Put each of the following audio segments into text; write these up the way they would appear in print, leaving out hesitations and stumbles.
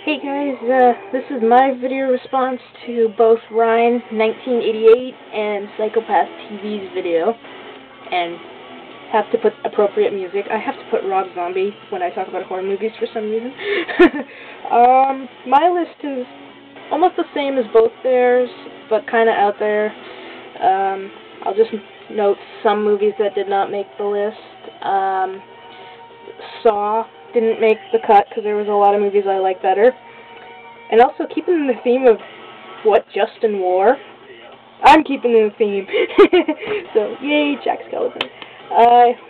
Hey guys, this is my video response to both Ryan 1988 and psychopathtV's video, and have to put appropriate music. I have to put Rob Zombie when I talk about horror movies for some reason. My list is almost the same as both theirs, but kind of out there. I'll just note some movies that did not make the list. Saw didn't make the cut because there was a lot of movies I like better. And also keeping in the theme of what Justin wore. I'm keeping in the theme. So, yay, Jack Skeleton.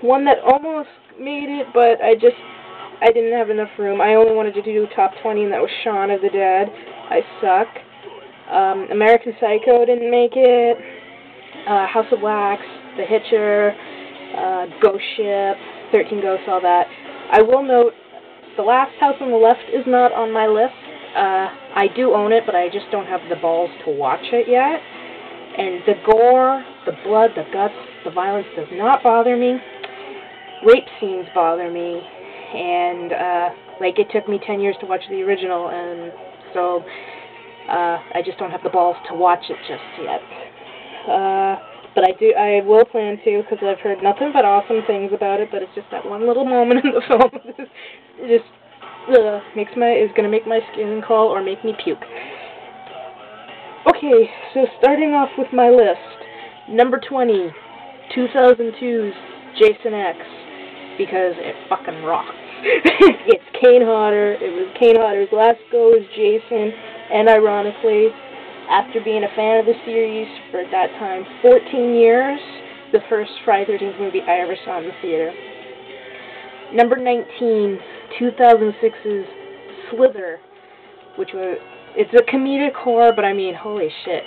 One that almost made it, but I didn't have enough room. I only wanted to do top 20, and that was Shaun of the Dead. I suck. American Psycho didn't make it. House of Wax, The Hitcher, Ghost Ship, 13 Ghosts, all that. I will note, The Last House on the Left is not on my list. I do own it, but I just don't have the balls to watch it yet. And the gore, the blood, the guts, the violence does not bother me. Rape scenes bother me. And, like, it took me 10 years to watch the original, and so I just don't have the balls to watch it just yet. But I will plan to, because I've heard nothing but awesome things about it, but it's just that one little moment in the film is gonna make my skin crawl or make me puke. Okay, so starting off with my list, number 20, 2002's Jason X, because it fucking rocks. It's Kane Hodder. It was Kane Hodder's last go as Jason, and ironically, after being a fan of the series for, at that time, 14 years, the first Friday the 13th movie I ever saw in the theater. Number 19, 2006's Slither, which was, it's a comedic horror, but I mean, holy shit.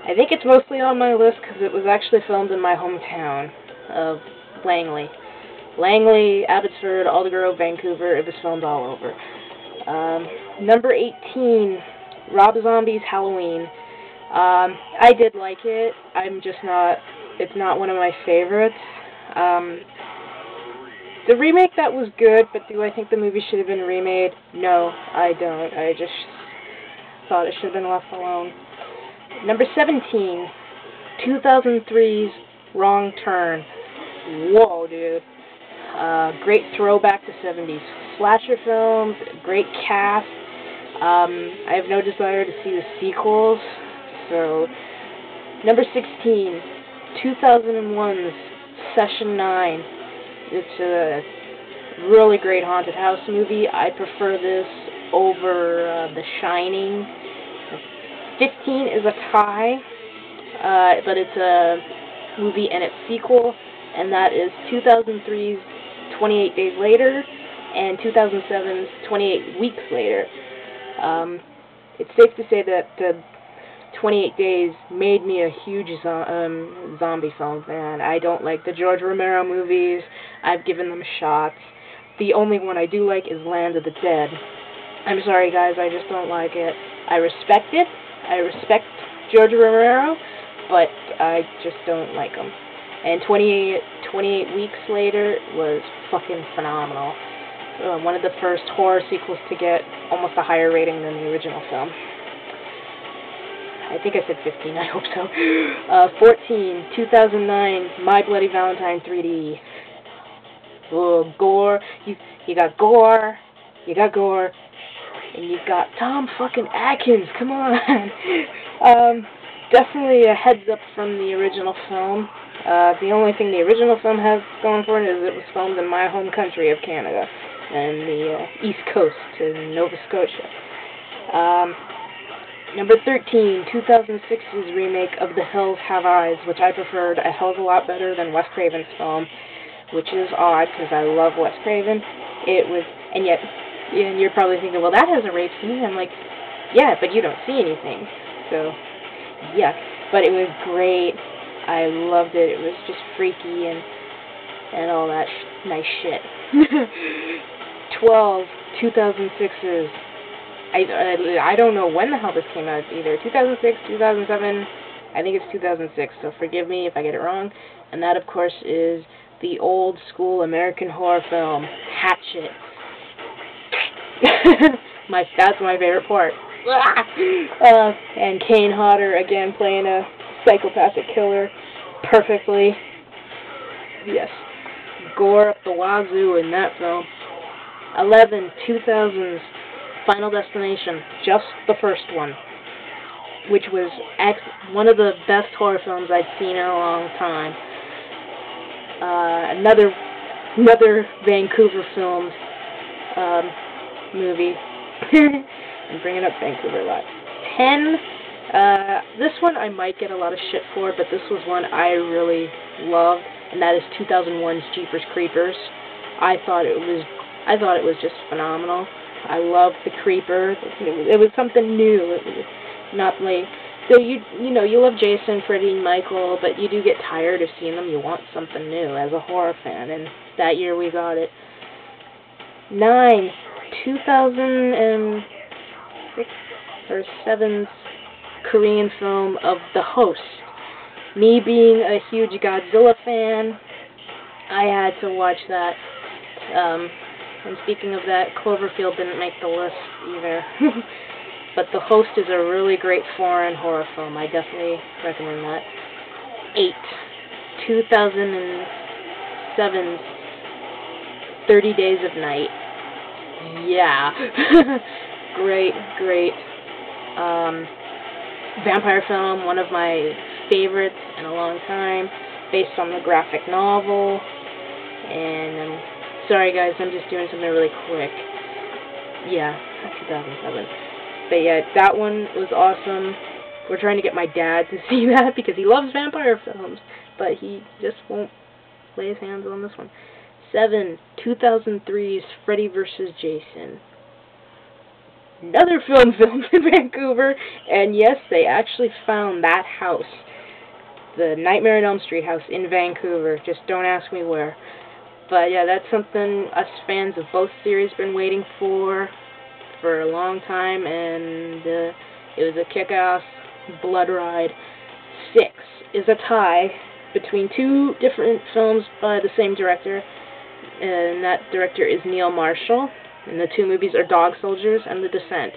I think it's mostly on my list because it was actually filmed in my hometown of Langley. Langley, Abbotsford, Aldergrove, Vancouver, it was filmed all over. Number 18, Rob Zombie's Halloween. I did like it. It's not one of my favorites. The remake, that was good, but do I think the movie should have been remade? No, I don't. I just thought it should have been left alone. Number 17, 2003's Wrong Turn. Whoa, dude. Great throwback to 70s slasher films, great cast. I have no desire to see the sequels. So, number 16, 2001's Session 9. It's a really great haunted house movie. I prefer this over The Shining. 15 is a tie, but it's a movie and its sequel, and that is 2003's 28 Days Later and 2007's 28 Weeks Later. It's safe to say that 28 Days made me a huge zombie film fan. I don't like the George Romero movies. I've given them shots. The only one I do like is Land of the Dead. I'm sorry, guys, I just don't like it. I respect it. I respect George Romero, but I just don't like him. And 28 Weeks Later was fucking phenomenal. One of the first horror sequels to get almost a higher rating than the original film. I think I said 15, I hope so. 14, 2009, My Bloody Valentine 3D. Oh, gore. You got gore, and you got Tom fucking Atkins, come on. Definitely a heads up from the original film. The only thing the original film has going for it is it was filmed in my home country of Canada, and the East Coast in Nova Scotia. Number 13, 2006's remake of The Hills Have Eyes, which I preferred a hell of a lot better than Wes Craven's film, which is odd because I love Wes Craven. And you're probably thinking, well, that has a rape scene. I'm like, yeah, but you don't see anything. So, yuck. But it was great. I loved it. It was just freaky and all that nice shit. 12, 2006's. I don't know when the hell this came out, either 2006, 2007, I think it's 2006, so forgive me if I get it wrong. And that, of course, is the old school American horror film, Hatchet. That's my favorite part. And Kane Hodder again playing a psychopathic killer perfectly. Yes. Gore up the wazoo in that film. 11, 2000s, Final Destination, just the first one, which was one of the best horror films I'd seen in a long time. Another Vancouver film movie. I'm bringing up Vancouver a lot. 10, this one I might get a lot of shit for, but this was one I really loved, and that is 2001's Jeepers Creepers. I thought it was just phenomenal. I loved the creeper. It was something new. It was not like, so you love Jason, Freddy, and Michael, but you do get tired of seeing them. You want something new as a horror fan, and that year we got it. 9, 2006 or 7's Korean film of The Host. Me being a huge Godzilla fan, I had to watch that. And speaking of that, Cloverfield didn't make the list either. But The Host is a really great foreign horror film. I definitely recommend that. 8, 2007's 30 Days of Night. Yeah. Great vampire film, one of my favorites in a long time, based on the graphic novel. And sorry guys, I'm just doing something really quick. Yeah, 2007. But yeah, that one was awesome. We're trying to get my dad to see that because he loves vampire films, but he just won't lay his hands on this one. 7, 2003's Freddy vs. Jason. Another film filmed in Vancouver, and yes, they actually found that house. The Nightmare on Elm Street house in Vancouver. Just don't ask me where. But yeah, that's something us fans of both series been waiting for a long time, and it was a kick-ass blood ride. 6 is a tie between two different films by the same director, and that director is Neil Marshall, and the two movies are Dog Soldiers and The Descent.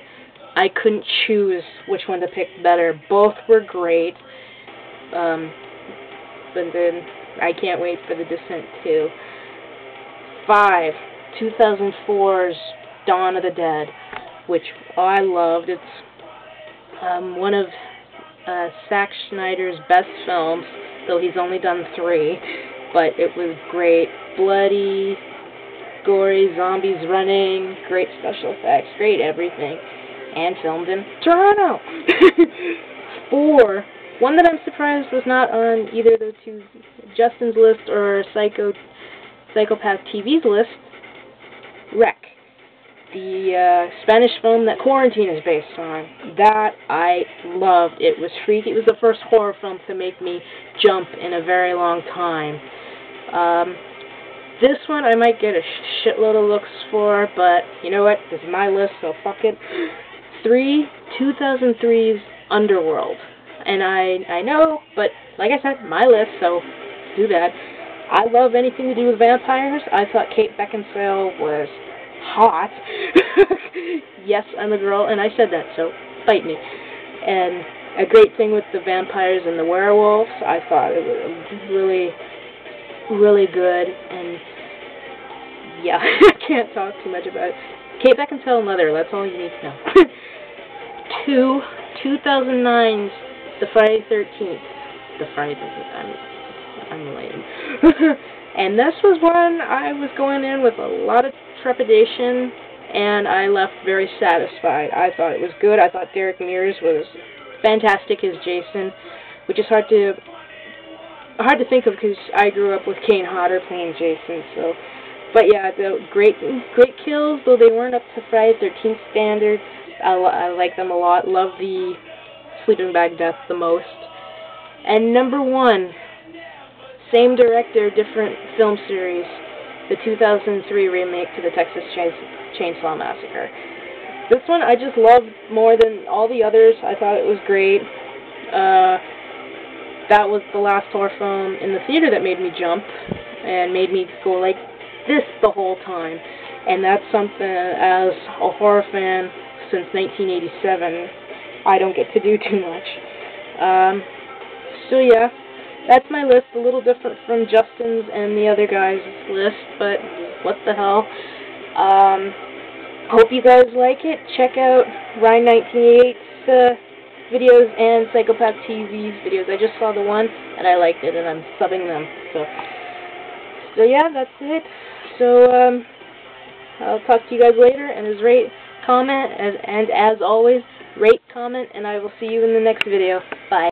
I couldn't choose which one to pick better. Both were great, but then I can't wait for The Descent too. 5, 2004's Dawn of the Dead, which I loved. It's one of Zack Snyder's best films, though he's only done 3, but it was great. Bloody, gory, zombies running, great special effects, great everything, and filmed in Toronto. 4, one that I'm surprised was not on either of those two, Justin's list or psychopathtV's list, Wreck, the Spanish film that Quarantine is based on. That I loved. It was freaky. It was the first horror film to make me jump in a very long time. This one I might get a shitload of looks for, but you know what? This is my list, so fuck it. 3, 2003's Underworld. And I know, but like I said, my list, so do that. I love anything to do with vampires. I thought Kate Beckinsale was hot. Yes, I'm a girl, and I said that, so fight me. And a great thing with the vampires and the werewolves, I thought it was really, really good, and yeah, I can't talk too much about it. Kate Beckinsale and leather, that's all you need to know. 2, 2009's The Friday 13th. The Friday 13th, I'm lame. And this was one I was going in with a lot of trepidation, and I left very satisfied. I thought it was good. I thought Derek Mears was fantastic as Jason, which is hard to think of because I grew up with Kane Hodder playing Jason. So, but yeah, the great kills, though they weren't up to Friday 13th standards. I like them a lot. Love the sleeping bag death the most. And number 1, same director, different film series, the 2003 remake to the Texas Chainsaw Massacre. This one I just loved more than all the others. I thought it was great. That was the last horror film in the theater that made me jump and made me go like this the whole time. And that's something, as a horror fan, since 1987, I don't get to do too much. So yeah, that's my list. A little different from Justin's and the other guys' list, but what the hell. Hope you guys like it. Check out Ryan1988's videos and psychopathtv's videos. I just saw the one and I liked it, and I'm subbing them. So yeah, that's it. So I'll talk to you guys later, and comment, and as always, rate, comment, and I will see you in the next video. Bye.